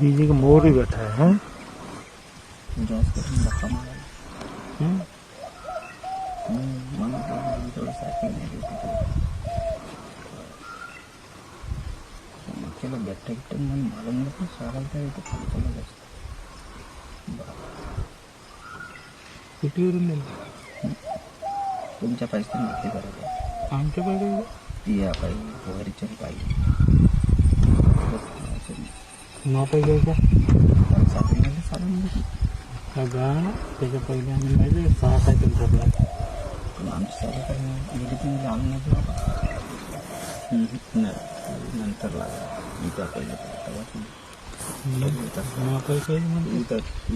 बीजे का मोर ही बैठा है, हैं? चलो बैठे मन मालूम नहीं सारा तो चलो किती तुमच्या पैसे नक्की करायला आमच्या पाहिजे या पाहिजे वगैरेच्या पाहिजे न पाहिजे का साधून सगळं त्याच्या पहिले आम्ही माहिती 6 सायकल ठरला पण आमची चालू करणं तुम्ही आणून नंतर लागला इथं पहिले पैसे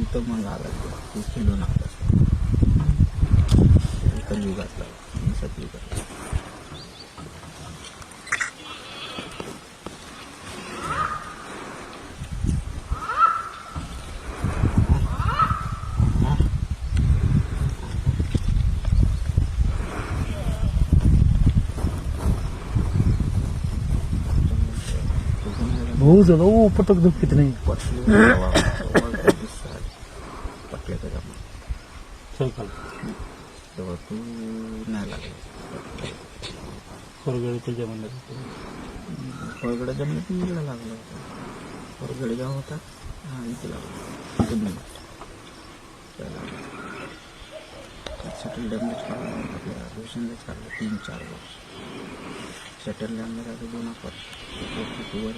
इथं मग आला तू किलो नागला कलियुगात लागला सतयुगात बहुत ज्यादा वो ऊपर तक दुख कितने पटले का जमा सायकल तेव्हा तू नाही लागला खोरगडीच्या जमान्यात खोरगडा जमलं की इकडे लागला होता खोरगड गाव होता हा इथे लागला तुम्ही शटल डॅमेज काढला आपल्या रोशनलाच काढलं 3-4 वर्ष शटल डॅमेज आता 2 वर